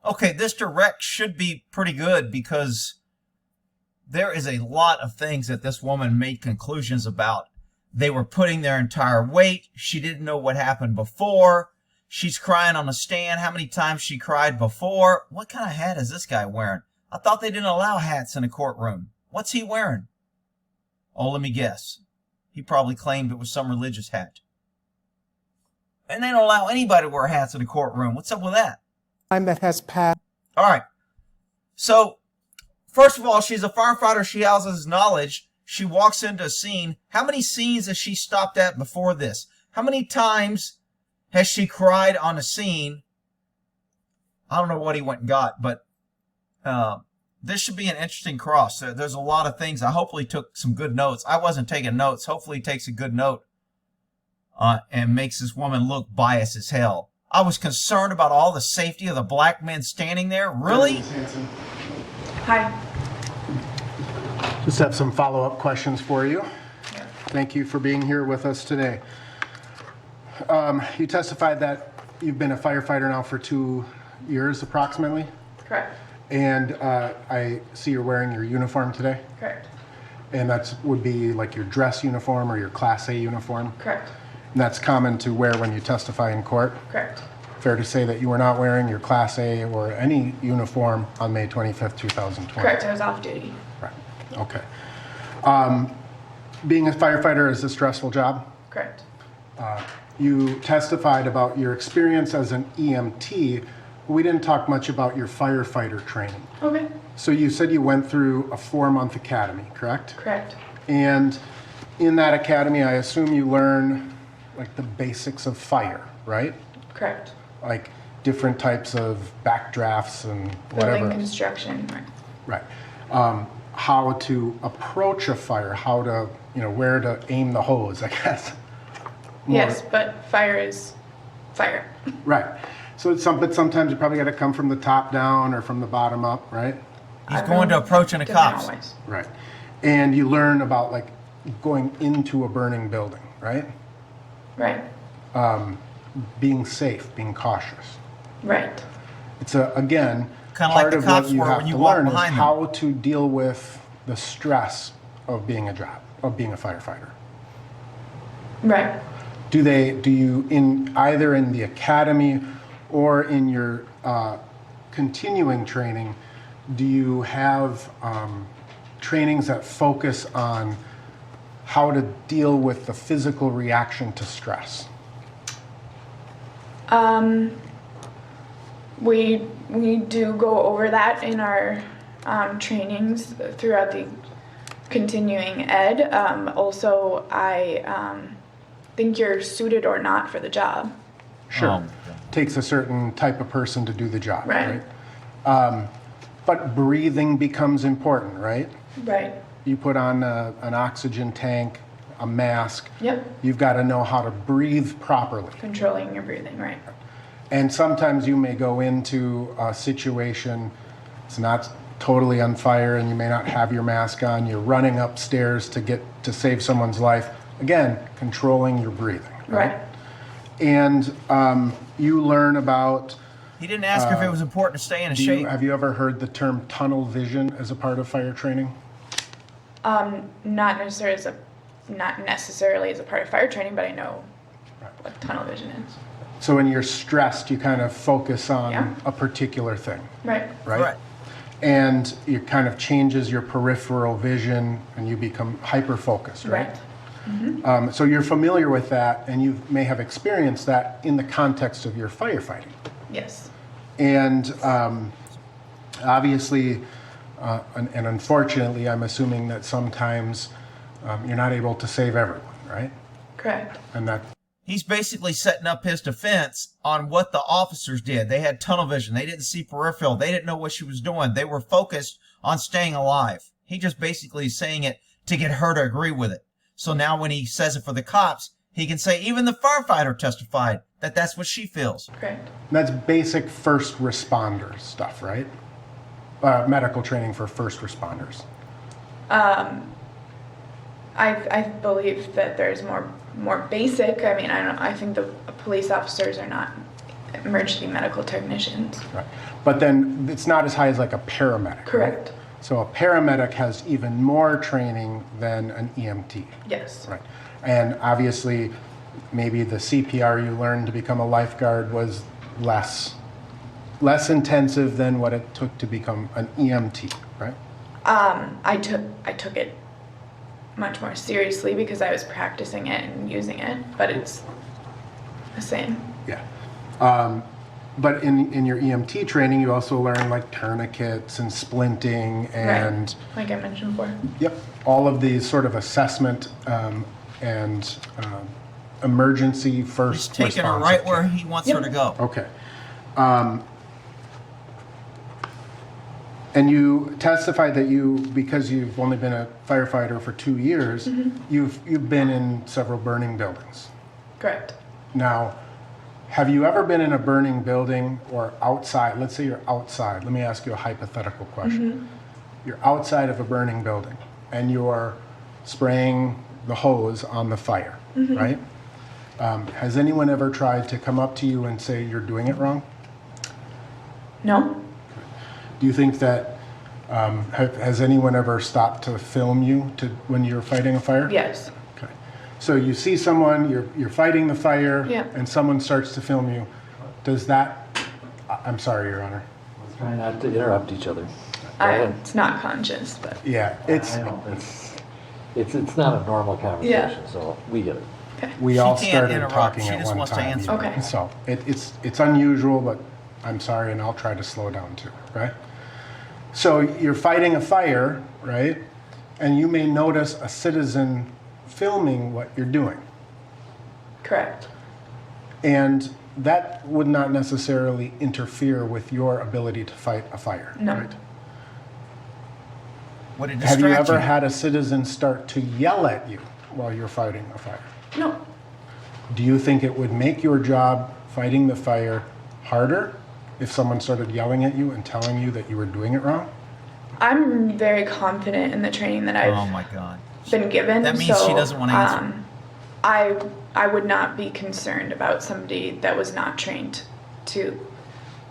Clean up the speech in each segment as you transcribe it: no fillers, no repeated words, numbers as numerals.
Okay, this direct should be pretty good because there is a lot of things that this woman made conclusions about. They were putting their entire weight. She didn't know what happened before. She's crying on the stand. How many times she cried before? What kind of hat is this guy wearing? I thought they didn't allow hats in a courtroom. What's he wearing? Oh, let me guess. He probably claimed it was some religious hat. And they don't allow anybody to wear hats in a courtroom. What's up with that? Time that has passed. All right. So, first of all, she's a firefighter. She houses knowledge. She walks into a scene. How many scenes has she stopped at before this? How many times has she cried on a scene? I don't know what he went and got, but this should be an interesting cross. There's a lot of things. I hopefully took some good notes. I wasn't taking notes. Hopefully he takes a good note and makes this woman look biased as hell. I was concerned about all the safety of the black men standing there. Really? Hi. Just have some follow-up questions for you. Yeah. Thank you for being here with us today. You testified that you've been a firefighter now for 2 years approximately, Correct. and I see you're wearing your uniform today, Correct. and that would be like your dress uniform or your Class A uniform, Correct. and that's common to wear when you testify in court. Correct. Fair to say that you were not wearing your Class A or any uniform on May 25th, 2020? Correct. I was off duty. Right. Okay. Being a firefighter is a stressful job. Correct. You testified about your experience as an EMT. We didn't talk much about your firefighter training. Okay. So you said you went through a 4-month academy, correct? Correct. And in that academy, I assume you learn like the basics of fire, right? Correct. Like different types of backdrafts and whatever. Building construction. Right. Right. How to approach a fire, how to, where to aim the hose, I guess. Yes, but fire is fire. Right. So but sometimes you probably got to come from the top down or from the bottom up, right? He's going to approaching the cops. Always. Right. And you learn about like going into a burning building, right? Right. Being safe, being cautious. Right. It's again, Kinda like part the of cops what you were have when you to walk learn is behind them. how to deal with the stress of being a firefighter. Right. Do you either in the academy or in your continuing training, do you have trainings that focus on how to deal with the physical reaction to stress? We do go over that in our trainings throughout the continuing ed. Also, I think you're suited or not for the job. Sure. Takes a certain type of person to do the job, Right. But breathing becomes important, right? Right. You put on an oxygen tank, a mask. Yep. You've got to know how to breathe properly. Controlling your breathing. Right. And sometimes you may go into a situation, it's not totally on fire and you may not have your mask on. You're running upstairs to save someone's life. Again, controlling your breathing. Right. And you learn about... He didn't ask if it was important to stay in shape. Have you ever heard the term tunnel vision as a part of fire training? Not necessarily as a part of fire training, but I know what tunnel vision is. So when you're stressed, you kind of focus on Yeah. a particular thing, Right. right? Right. And it kind of changes your peripheral vision and you become hyper-focused, right? Right. So you're familiar with that and you may have experienced that in the context of your firefighting. Yes. And obviously, and unfortunately, I'm assuming that sometimes you're not able to save everyone, right? Correct. And that He's basically setting up his defense on what the officers did. They had tunnel vision. They didn't see peripheral. They didn't know what she was doing. They were focused on staying alive. He just basically is saying it to get her to agree with it. So now when he says it for the cops, he can say even the firefighter testified that that's what she feels. Correct. that's basic first responder stuff, right? Medical training for first responders. I believe that there's more basic. I mean, I think the police officers are not emergency medical technicians. Right. But then it's not as high as like a paramedic. Correct. Right? So a paramedic has even more training than an EMT. Yes. Right. And obviously, maybe the CPR you learned to become a lifeguard was less intensive than what it took to become an EMT, right? I took it much more seriously because I was practicing it and using it, but it's the same. Yeah. But in your EMT training, you also learn like tourniquets and splinting and Right. Like I mentioned before. yep, all of these sort of assessment and emergency first He's taking her right where he wants her to go. Okay. And you testified that because you've only been a firefighter for 2 years, you've been in several burning buildings. Correct. Now, have you ever been in a burning building or outside? Let's say you're outside. Let me ask you a hypothetical question. You're outside of a burning building and you're spraying the hose on the fire, right? Has anyone ever tried to come up to you and say you're doing it wrong? No. Do you think that, has anyone ever stopped to film you when you're fighting a fire? Yes. Okay. So you see someone, you're fighting the fire, Yeah. and someone starts to film you. Does that, I'm sorry, Your Honor. Let's try not to interrupt each other. Go ahead. It's not conscious, but Yeah, I know, it's not a normal conversation, so we get it. we all She can't started interrupt. talking She at just one wants to time. answer. Okay. So it's unusual, but I'm sorry, and I'll try to slow down too, right? So you're fighting a fire, right? And you may notice a citizen filming what you're doing. correct. And that would not necessarily interfere with your ability to fight a fire, No. right? Would it Have you distract ever had a citizen start to yell at you while you're fighting a fire? No. Do you think it would make your job fighting the fire harder if someone started yelling at you and telling you that you were doing it wrong? I'm very confident in the training that Oh I've my God. been given. That means so, she doesn't want to answer. I would not be concerned about somebody that was not trained to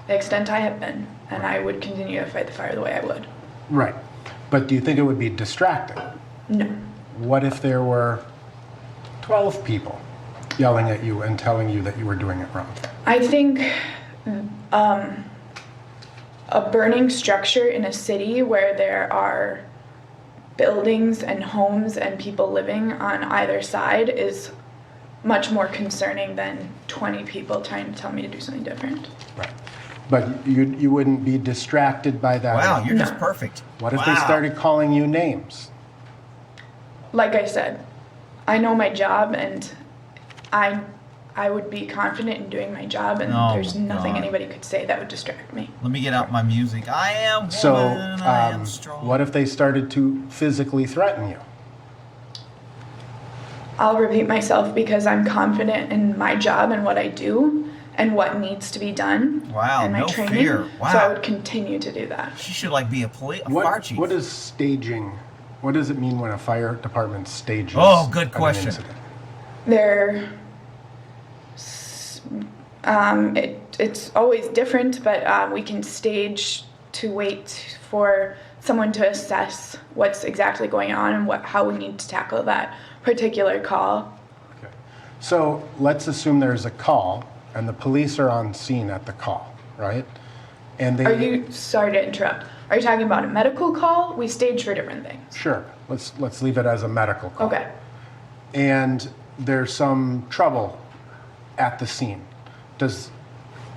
the extent I have been, and I would continue to fight the fire the way I would. Right. But do you think it would be distracting? No. What if there were 12 people yelling at you and telling you that you were doing it wrong? I think a burning structure in a city where there are buildings and homes and people living on either side is much more concerning than 20 people trying to tell me to do something different. Right. But you wouldn't be distracted by that. Wow, you're No. just perfect. What if Wow. they started calling you names? Like I said, I know my job and I would be confident in doing my job, and Oh there's my nothing God. anybody could say that would distract me. Let me get out my music. I am woman, So, I am strong. what if they started to physically threaten you? I'll repeat myself because I'm confident in my job and what I do and what needs to be done. Wow, and my no training. fear. Wow. So I would continue to do that. She should like be a fire What, chief. what is staging? What does it mean when a fire department stages? Oh, good an question. incident? They're it's always different, but we can stage to wait for someone to assess what's exactly going on and how we need to tackle that particular call. Okay. So let's assume there's a call and the police are on scene at the call, right? And they Sorry to interrupt. Are you talking about a medical call? We stage for different things. Sure. Let's leave it as a medical call. Okay. And there's some trouble at the scene.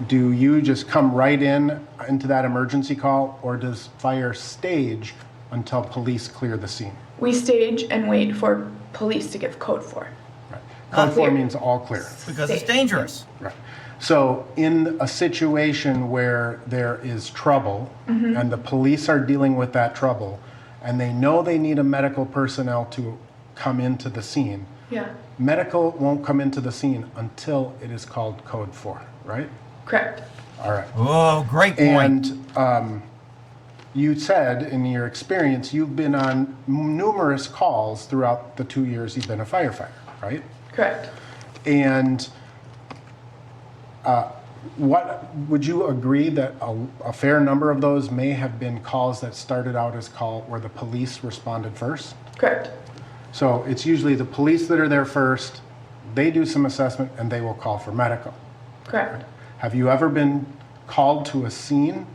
Do you just come right into that emergency call, or does fire stage until police clear the scene? We stage and wait for police to give code 4. Right. Code 4 clear. means all clear. Because it's dangerous. Right. So in a situation where there is trouble and the police are dealing with that trouble and they know they need a medical personnel to come into the scene, Yeah. medical won't come into the scene until it is called code 4, right? Correct. All right. Oh, great point. And you said in your experience, you've been on numerous calls throughout the 2 years you've been a firefighter, right? Correct. And What would you agree that a fair number of those may have been calls that started out as call where the police responded first? Correct. So it's usually the police that are there first, they do some assessment, and they will call for medical. Correct. Have you ever been called to a scene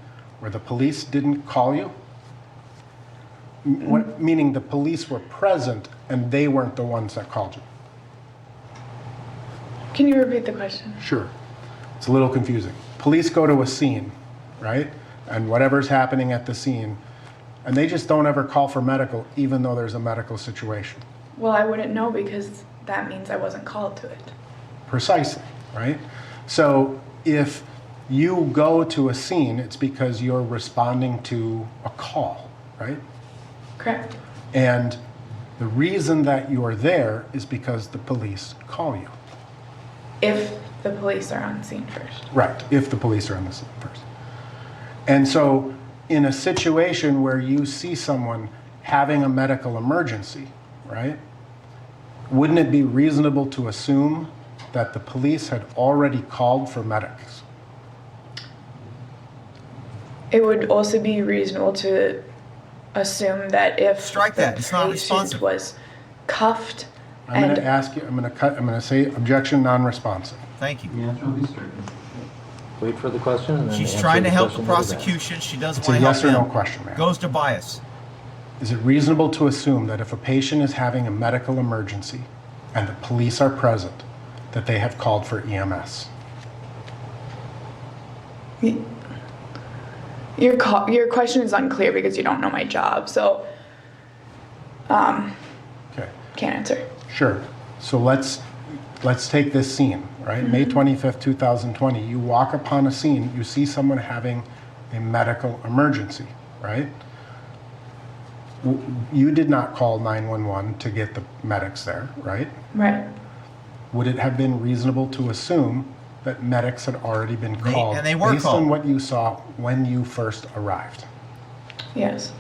where the police didn't call you? Meaning the police were present and they weren't the ones that called you? Can you repeat the question? Sure. It's a little confusing. Police go to a scene, right? And whatever's happening at the scene, and they just don't ever call for medical, even though there's a medical situation. Well, I wouldn't know because that means I wasn't called to it. Precisely, right? So if you go to a scene, it's because you're responding to a call, right? Correct. And the reason that you're there is because the police call you. If the police are on scene first. Right, if the police are on the scene first. And so in a situation where you see someone having a medical emergency, right, wouldn't it be reasonable to assume that the police had already called for medics? It would also be reasonable to assume that if Strike that. It's not patient responsive. was cuffed I'm going and to ask you, I'm going to say objection non-responsive. Thank you. The answer will be certain. Wait for the question and then She's answer trying to help the question that is asked. prosecution. She does It's want a to help yes or no them. question, ma'am. Goes to bias. Is it reasonable to assume that if a patient is having a medical emergency and the police are present, that they have called for E EMS? your question is unclear because you don't know my job, so Okay, can't answer. sure. So let's take this scene, right? May 25th, 2020. You walk upon a scene, you see someone having a medical emergency, right? You did not call 911 to get the medics there, right? Right. Would it have been reasonable to assume that medics had already been called and they were based called. on what you saw when you first arrived? Yes.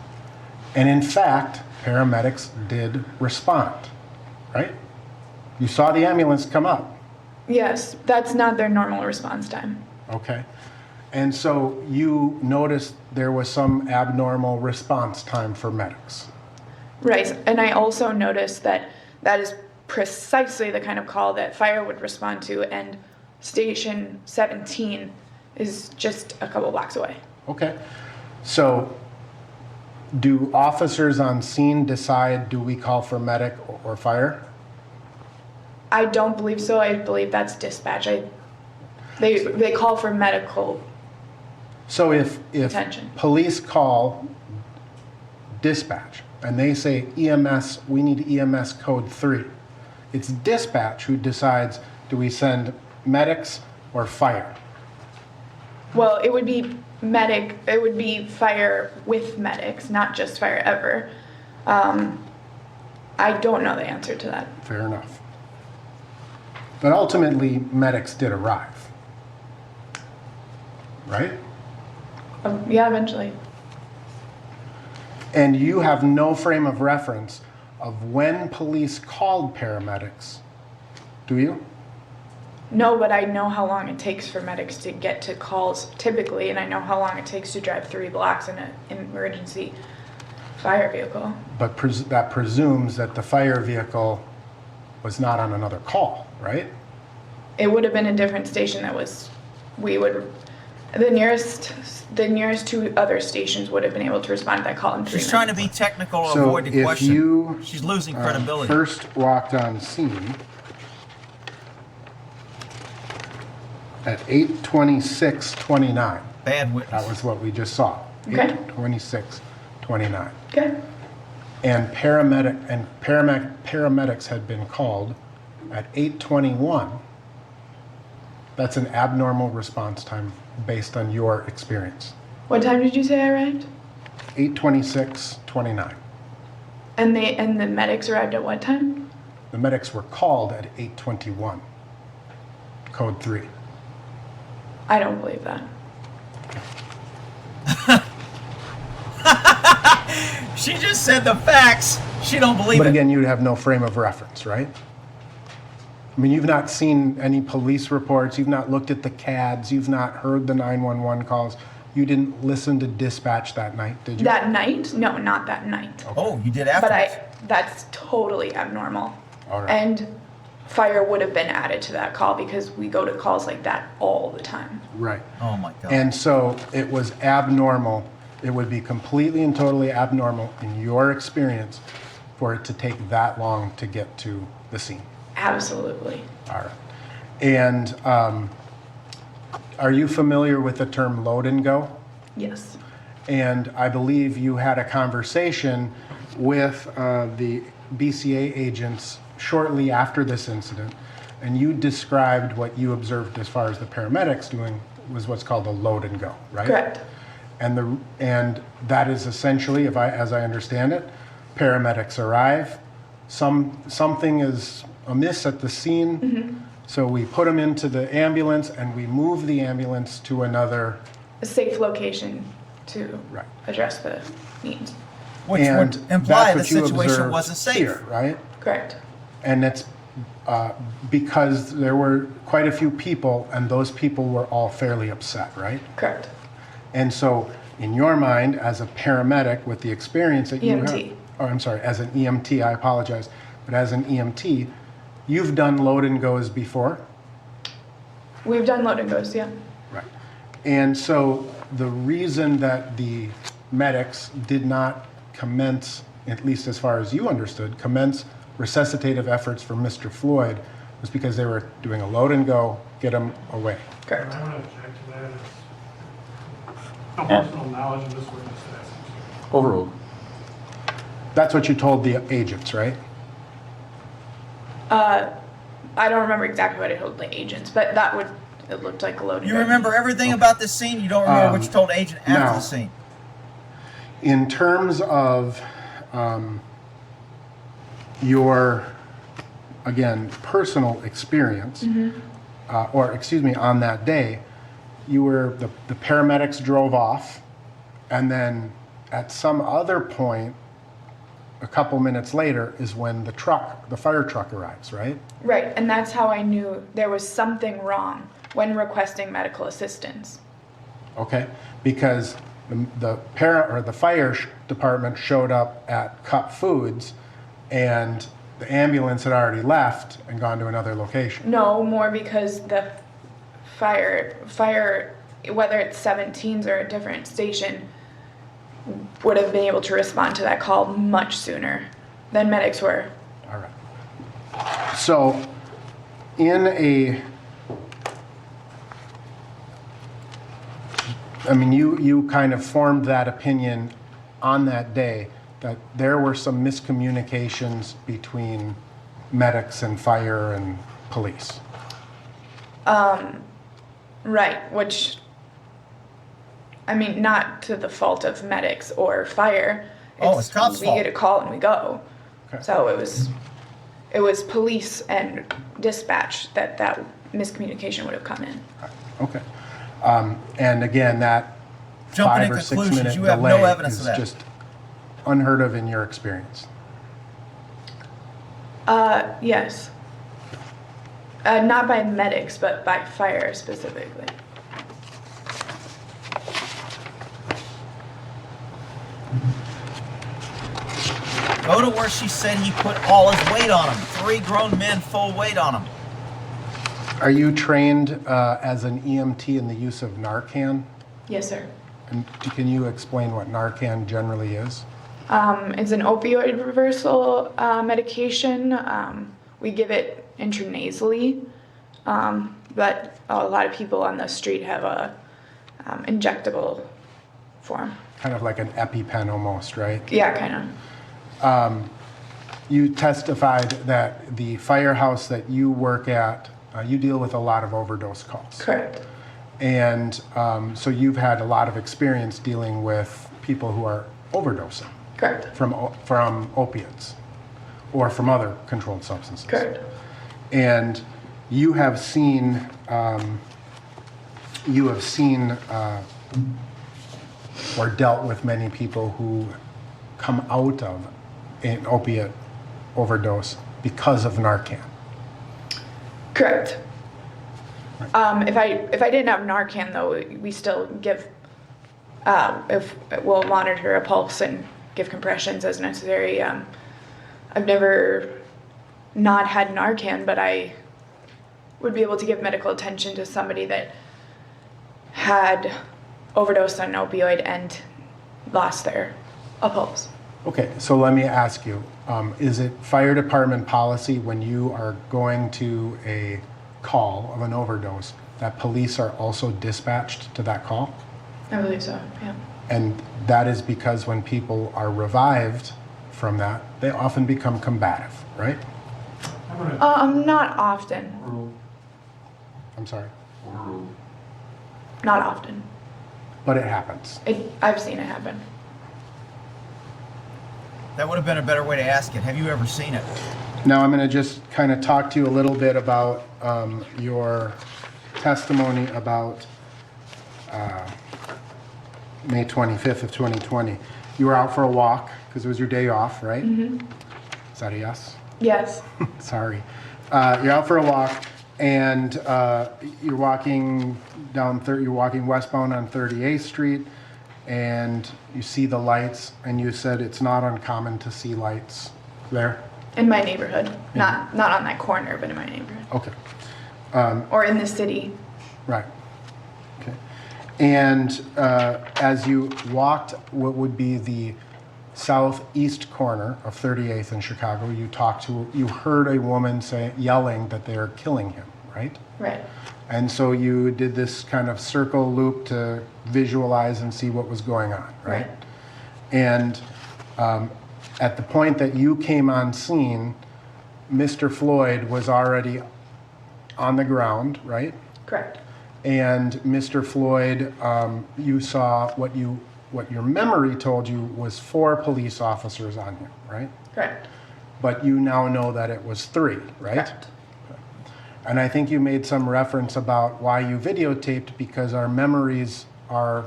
And in fact, paramedics did respond, right? You saw the ambulance come up, Yes. That's not their normal response time. okay? And so you noticed there was some abnormal response time for medics. Right. And I also noticed that that is precisely the kind of call that fire would respond to, and Station 17 is just a couple blocks away. Okay, so do officers on scene decide, do we call for medic or fire? I don't believe so. I believe that's dispatch. They call for medical. So if Attention. police call dispatch and they say EMS, we need EMS code 3, it's dispatch who decides, do we send medics or fire? Well, it would be medic. It would be fire with medics, not just fire ever. I don't know the answer to that. Fair enough. But ultimately, medics did arrive, right? Yeah, eventually. And you have no frame of reference of when police called paramedics, do you? No, but I know how long it takes for medics to get to calls typically, and I know how long it takes to drive 3 blocks in an emergency fire vehicle. But that presumes that the fire vehicle was not on another call, right? It would have been a different station that was, the nearest 2 other stations would have been able to respond to that call in 3 She's minutes. trying to be technical or So avoid the if question. you She's losing credibility. first walked on scene at 8:26:29, Bad witness. that was what we just saw. Okay. 8:26:29. Okay. And paramedics had been called at 8:21. That's an abnormal response time based on your experience. What time did you say I arrived? 8:26:29. And the medics arrived at what time? The medics were called at 8:21. Code 3. I don't believe that. She just said the facts. She don't believe But it. again, you'd have no frame of reference, right? I mean, you've not seen any police reports, you've not looked at the CADs, you've not heard the 911 calls, you didn't listen to dispatch that night, did you? That night? No, not that night. Oh, you did But afterwards. that's totally abnormal. All right. And fire would have been added to that call because we go to calls like that all the time. Right. Oh my God. And so it was abnormal, it would be completely and totally abnormal in your experience for it to take that long to get to the scene. Absolutely. All right. And are you familiar with the term load and go? Yes. And I believe you had a conversation with the BCA agents shortly after this incident, and you described what you observed as far as the paramedics doing was what's called a load and go, right? Correct. And that is essentially, as I understand it, paramedics arrive, something is amiss at the scene, so we put them into the ambulance and we move the ambulance to another. A safe location to Right. address the needs. Which And would imply the that's what you situation observed wasn't safe. here, right? Correct. And it's because there were quite a few people, and those people were all fairly upset, right? Correct. And so, in your mind, as a paramedic with the experience that you EMT. have, or I'm sorry, as an EMT, I apologize, but as an EMT, you've done load and goes before, We've done load and goes, yeah. right? And so, the reason that the medics did not commence, at least as far as you understood, commence resuscitative efforts for Mr. Floyd was because they were doing a load and go, get him away. Correct. I want to object to that. It's no personal knowledge of this witness that Overruled. That's what you told the agents, right? I don't remember exactly what I told the agents, but it looked like a load and You go. remember everything about this scene? You don't remember what you told agent after no. the scene? In terms of your, again, personal experience, or excuse me, on that day, the paramedics drove off, and then at some other point, a couple minutes later, is when the fire truck arrives, right? Right, and that's how I knew there was something wrong when requesting medical assistance. Okay, because the fire department showed up at Cup Foods, and the ambulance had already left and gone to another location. No, more because the fire, whether it's 17s or a different station, would have been able to respond to that call much sooner than medics were. All right. So, you kind of formed that opinion on that day that there were some miscommunications between medics and fire and police. Right, which, I mean, not to the fault of medics or fire. It's cops' we fault. get a call and we go. Okay. So it was police and dispatch that miscommunication would have come in. Okay. And again, that Jumping 5 in or 6 conclusions, minute you have no delay evidence is of that. just unheard of in your experience. Yes. Not by medics, but by fire specifically. Go to where she said he put all his weight on him. 3 grown men, full weight on him. Are you trained as an EMT in the use of Narcan? Yes, sir. And can you explain what Narcan generally is? It's an opioid reversal medication. We give it intranasally, but a lot of people on the street have a injectable form. Kind of like an EpiPen almost, right? Yeah, kind of. You testified that the firehouse that you work at, you deal with a lot of overdose calls. Correct. And so you've had a lot of experience dealing with people who are overdosing Correct. from opiates or from other controlled substances. Correct. And you have seen or dealt with many people who come out of an opiate overdose because of Narcan. Correct. If I didn't have Narcan though, we still give, if we'll monitor a pulse and give compressions as necessary. I've never not had Narcan, but I would be able to give medical attention to somebody that had overdosed on an opioid and lost their pulse. Okay, so let me ask you, is it fire department policy when you are going to a call of an overdose that police are also dispatched to that call? I believe so, yeah. And that is because when people are revived from that, they often become combative, right? I'm gonna, Not often. I'm sorry, Not often. but it happens. I've seen it happen. That would have been a better way to ask it. Have you ever seen it? Now I'm going to just kind of talk to you a little bit about your testimony about May 25th of 2020. You were out for a walk because it was your day off, right? Mm-hmm. Is that a yes? Yes. Sorry. You're out for a walk and you're walking you're walking westbound on 38th Street and you see the lights and you said it's not uncommon to see lights there? In my neighborhood. Not on that corner, but in my neighborhood. Okay. Or in the city. Right. Okay. And as you walked what would be the southeast corner of 38th in Chicago, you heard a woman yelling that they're killing him, right? Right. And so you did this kind of circle loop to visualize and see what was going on, right? Right. And at the point that you came on scene, Mr. Floyd was already on the ground, right? Correct. And Mr. Floyd, you saw what your memory told you was 4 police officers on him, right? Correct. But you now know that it was 3, right? Correct. And I think you made some reference about why you videotaped because our memories are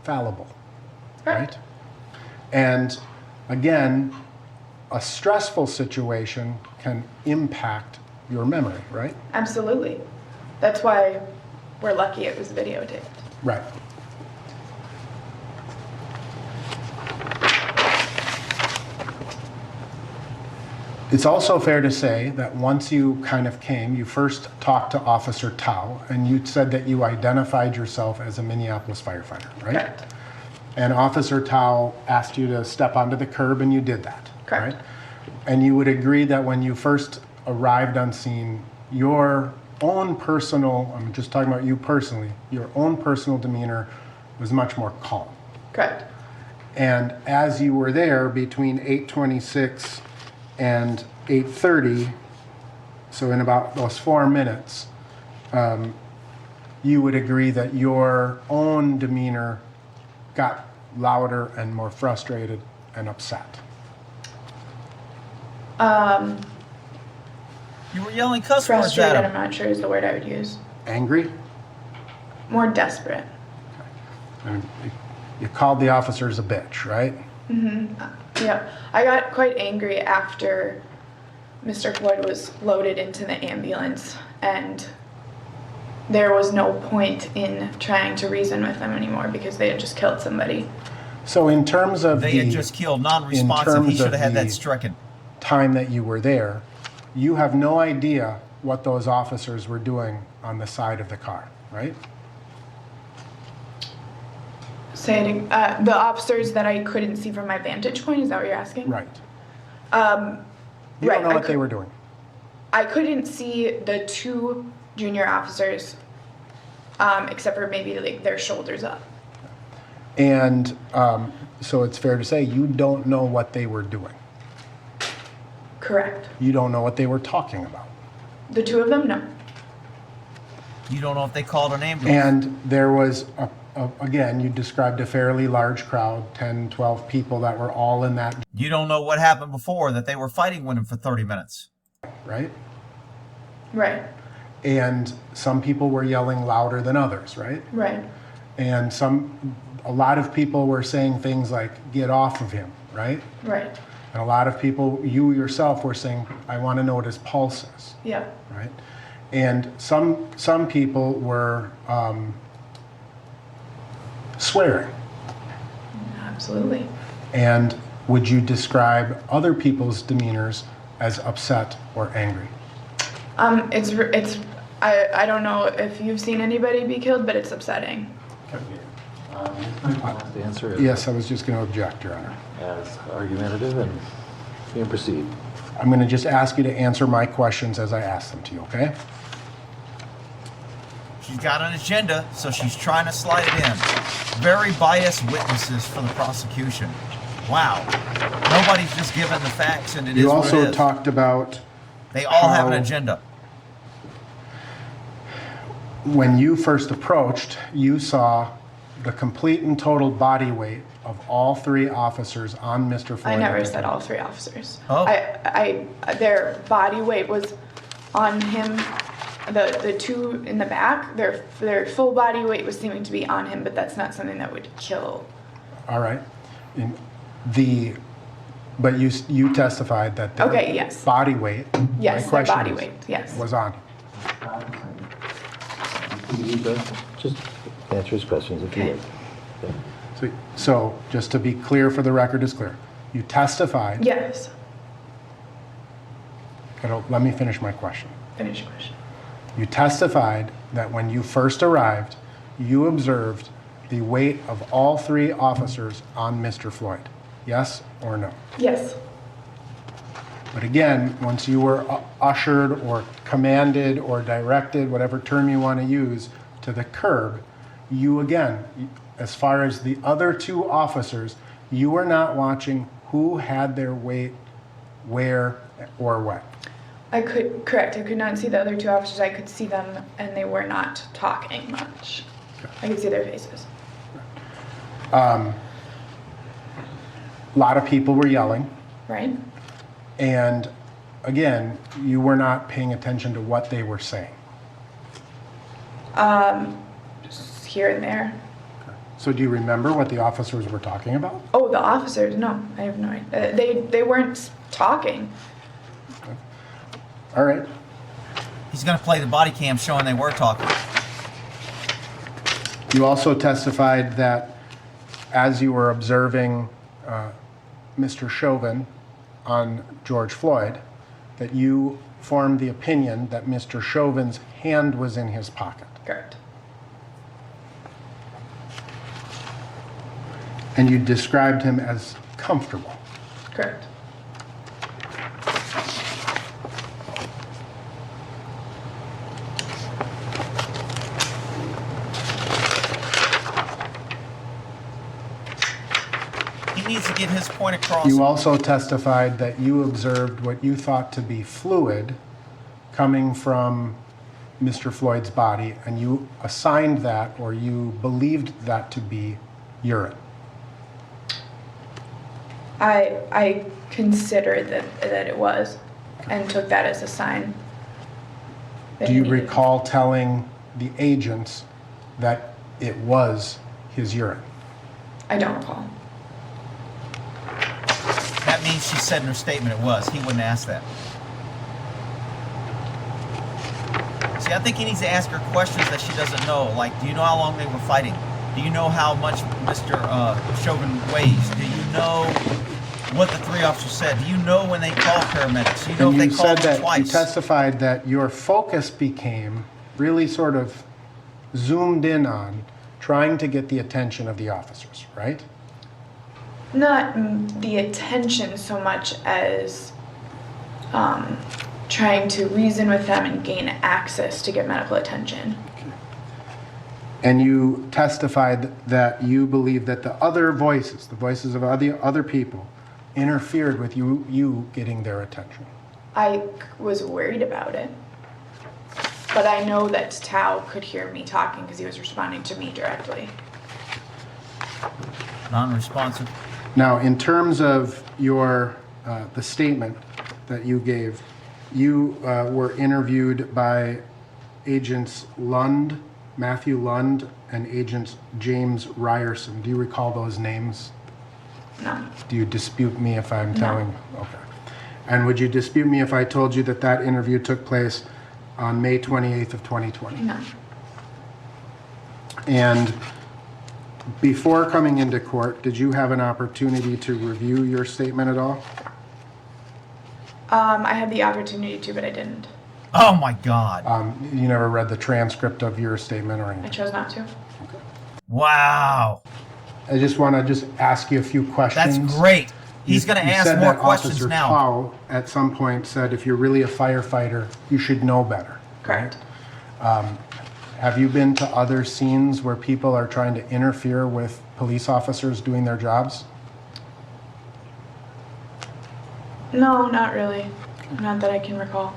fallible, Correct. right? And again, a stressful situation can impact your memory, right? Absolutely. That's why we're lucky it was videotaped. Right. It's also fair to say that once you kind of came, you first talked to Officer Tao, and you said that you identified yourself as a Minneapolis firefighter, right? Correct. And Officer Tao asked you to step onto the curb, and you did that, Correct. right? And you would agree that when you first arrived on scene, your own personal, I'm just talking about you personally, your own personal demeanor was much more calm. Correct. And as you were there between 8:26 and 8:30, so in about those 4 minutes, you would agree that your own demeanor got louder and more frustrated and upset. You were yelling cuss words Frustrated, at I'm him. not sure is the word I would use. Angry? More desperate. And you called the officers a bitch, right? Yeah. I got quite angry after Mr. Floyd was loaded into the ambulance and there was no point in trying to reason with them anymore because they had just killed somebody. So in terms of They had just killed non-responsive. He terms should of have had the- that stricken. time that you were there, you have no idea what those officers were doing on the side of the car, right? Saying the officers that I couldn't see from my vantage point, is that what you're asking? Right. You Right, don't know I what they could- were doing. I couldn't see the 2 junior officers except for maybe like their shoulders up. And so it's fair to say you don't know what they were doing. Correct. You don't know what they were talking about. The 2 of them, no. You don't know if they called an ambulance. And there was, again, you described a fairly large crowd, 10, 12 people that were all in that, You don't know what happened before, that they were fighting with him for 30 minutes. right? Right. And some people were yelling louder than others, right? Right. And a lot of people were saying things like, get off of him, right? Right. And a lot of people, you yourself were saying, I want to know what his pulse is, Yeah. right? And some people were swearing. Absolutely. And would you describe other people's demeanors as upset or angry? I don't know if you've seen anybody be killed, but it's upsetting. Wants to answer it Yes, I was just going to object, Your Honor. as argumentative, and you can proceed. I'm going to just ask you to answer my questions as I ask them to you, okay? She's got an agenda, so she's trying to slide it in. Very biased witnesses for the prosecution. Wow. Nobody's just given the facts, and it is You what it also is. talked about They all have an how- agenda. when you first approached, you saw the complete and total body weight of all 3 officers on Mr. Floyd. I never said all 3 officers. Oh. Their body weight was on him. The 2 in the back, their full body weight was seeming to be on him, but that's not something that would kill. All right. But you testified that their Okay, yes. body weight. Yes, my their question body is, weight, yes. was on. Just answer his questions if you Okay. would. So just to be clear, for the record is clear, you testified. Yes. Let me finish my question. Finish your question. You testified that when you first arrived, you observed the weight of all 3 officers on Mr. Floyd. Yes or no? Yes. But again, once you were ushered or commanded or directed, whatever term you want to use, to the curb, you again, as far as the other 2 officers, you were not watching who had their weight, where, or when. Correct. I could not see the other 2 officers. I could see them, and they were not talking much. I could see their faces. A lot of people were yelling, Right? and again, you were not paying attention to what they were saying. Just here and there. So do you remember what the officers were talking about? Oh, the officers? No, I have no idea. They weren't talking. All right. He's going to play the body cam showing they were talking. You also testified that as you were observing Mr. Chauvin on George Floyd, that you formed the opinion that Mr. Chauvin's hand was in his pocket. Correct. And you described him as comfortable. Correct. He needs to get his point across. You also testified that you observed what you thought to be fluid coming from Mr. Floyd's body, and you assigned that, or you believed that to be urine. I considered that it was, and took that as a sign. that Do he you needed- recall telling the agents that it was his urine? I don't recall. That means she said in her statement it was. He wouldn't ask that. See, I think he needs to ask her questions that she doesn't know. Like, do you know how long they were fighting? Do you know how much Mr. Chauvin weighs? Do you know what the 3 officers said? Do you know when they called paramedics? Do you know And if you they called said them that, twice? you testified that your focus became really sort of zoomed in on trying to get the attention of the officers, right? Not the attention so much as trying to reason with them and gain access to get medical attention. And you testified that you believe that the other voices, the voices of other people, interfered with you getting their attention. I was worried about it, but I know that Tao could hear me talking because he was responding to me directly. Non-responsive. Now, in terms of your the statement that you gave, you were interviewed by agents Lund, Matthew Lund, and agent James Ryerson. Do you recall those names? No. Do you dispute me if I'm No. telling? Okay. And would you dispute me if I told you that that interview took place on May 28th of 2020. No. And before coming into court, did you have an opportunity to review your statement at all? I had the opportunity to, but I didn't. Oh my God. You never read the transcript of your statement or I anything? chose not to. Wow. I just want to ask you a few questions. That's great. He's going to You ask said more that questions Officer now. Powell at some point said, if you're really a firefighter, you should know better. Correct. Have you been to other scenes where people are trying to interfere with police officers doing their jobs? No, not really. Not that I can recall.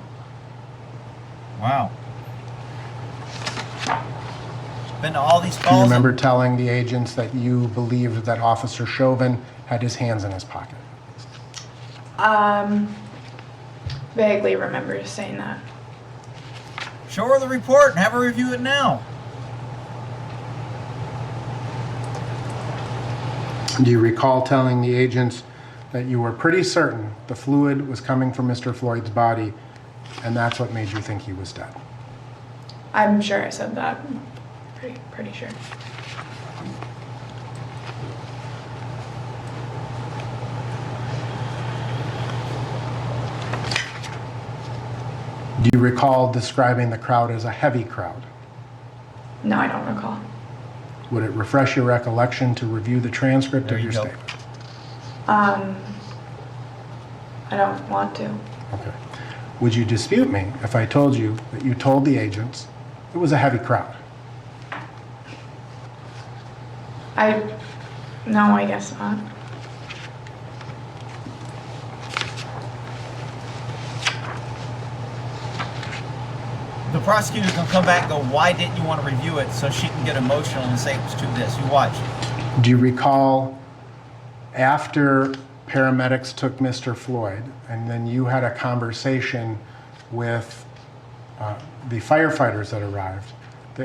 Wow. Been to all these Do calls. you remember telling the agents that you believed that Officer Chauvin had his hands in his pocket? Vaguely remember saying that. Show her the report and have her review it now. Do you recall telling the agents that you were pretty certain the fluid was coming from Mr. Floyd's body, and that's what made you think he was dead? I'm sure I said that. Pretty sure. Do you recall describing the crowd as a heavy crowd? No, I don't recall. Would it refresh your recollection to review the transcript There of you your go. statement? I don't want to. Okay. Would you dispute me if I told you that you told the agents it was a heavy crowd? No, I guess not. The prosecutor's going to come back and go, why didn't you want to review it? So she can get emotional and say it was to this. You watch. Do you recall after paramedics took Mr. Floyd and then you had a conversation with the firefighters that arrived,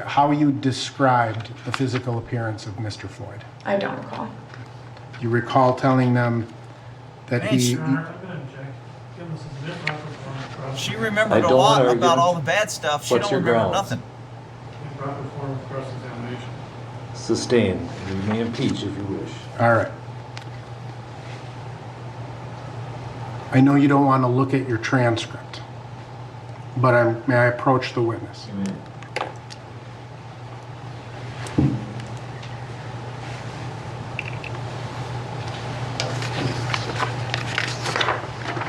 how you described the physical appearance of Mr. Floyd? I don't recall. You recall telling them that Man, he... Your Honor, I'm going to object. Given this is an improper form of cross. She remembered I a don't lot wanna about argue. all the bad stuff. She What's don't your remember grounds? nothing. Improper form of cross-examination. Sustained. You may impeach if you wish. All right. I know you don't want to look at your transcript, but may I approach the witness?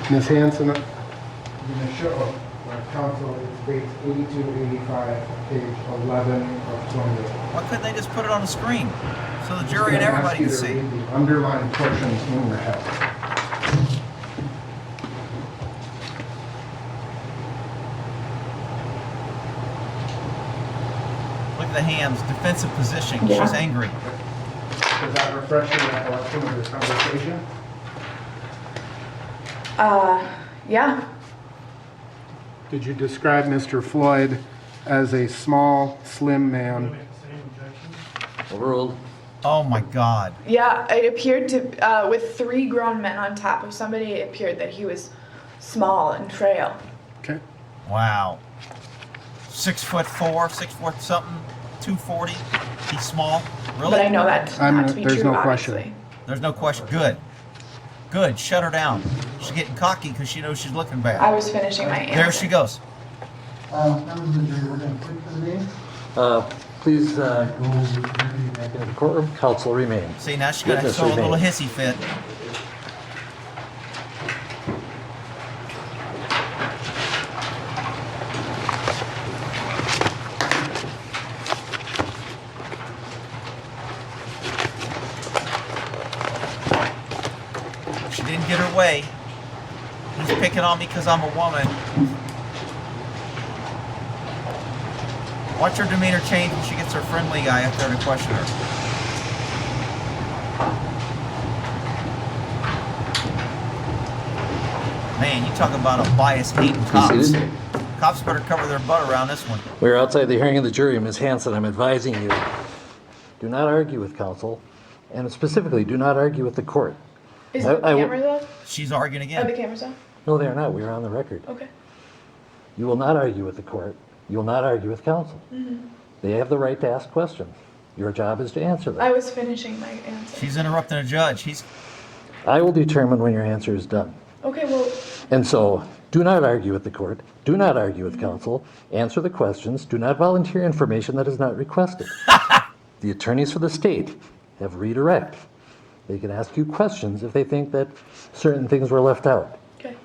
Ms. Hanson, I'm going to show counsel is page 8285, page 11 of 28. Why couldn't they just put it on the screen so the jury and everybody can see? The underlined portions in your head. Look at the hands, defensive position. Yeah. She's angry. Does that refresh your recollection of this conversation? Yeah. Did you describe Mr. Floyd as a small, slim man? Make the same objection. Overruled. Oh my God. Yeah, it appeared to, with 3 grown men on top of somebody, it appeared that he was small and frail. Okay. Wow. 6'4", 6 foot something, 240. He's small. Really? But I know that not to be there's true, no question. obviously. There's no question. Good. Good. Shut her down. She's getting cocky because she knows she's looking bad. I was finishing my answer. There she goes. Members of the jury, we're going to quit for the day. Please go back into the courtroom. Counsel remain. See, now she's going to Witness throw a little remain. hissy fit. She didn't get her way. He's picking on me because I'm a woman. Watch her demeanor change when she gets her friendly guy up there to question her. Man, you talk about a bias hating cops. seated. Cops better cover their butt around this one. We are outside the hearing of the jury. Ms. Hanson, I'm advising you, do not argue with counsel, and specifically, do not argue with the court. Is I- the I w- cameras off? She's arguing Are the again. cameras off? No, they are not. We are on the record. Okay. You will not argue with the court. You will not argue with counsel. They have the right to ask questions. Your job is to answer them. I was finishing my answer. She's interrupting a judge. I will determine when your answer is done. Okay, well, And so, do not argue with the court. Do not argue with counsel. Answer the questions. Do not volunteer information that is not requested. The attorneys for the state have redirect. They can ask you questions if they think that certain things were left out. okay.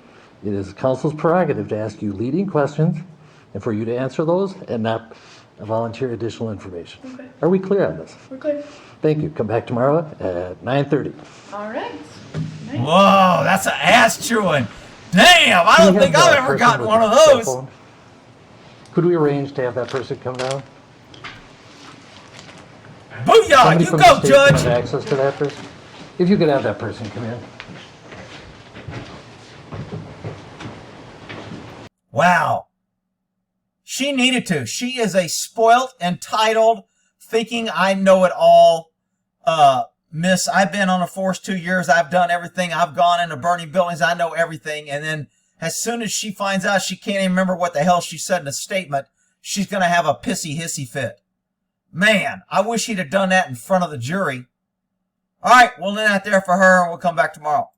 It is counsel's prerogative to ask you leading questions and for you to answer those and not volunteer additional information. Okay. Are we clear on this? We're clear. Thank you. Come back tomorrow at 9:30. All right. Nice. Whoa, that's an ass chewing. Damn, I don't think I've ever gotten one of those. Could we arrange to have that person come down? Booyah, Somebody you from go, the state can have Judge. access to that person? If you could have that person come in. Wow. She needed to. She is a spoilt, entitled, thinking I know it all. Miss, I've been on the force 2 years. I've done everything. I've gone into burning buildings. I know everything. And then as soon as she finds out she can't even remember what the hell she said in a statement, she's going to have a pissy hissy fit. Man, I wish he'd have done that in front of the jury. All right, we'll leave that there for her and we'll come back tomorrow.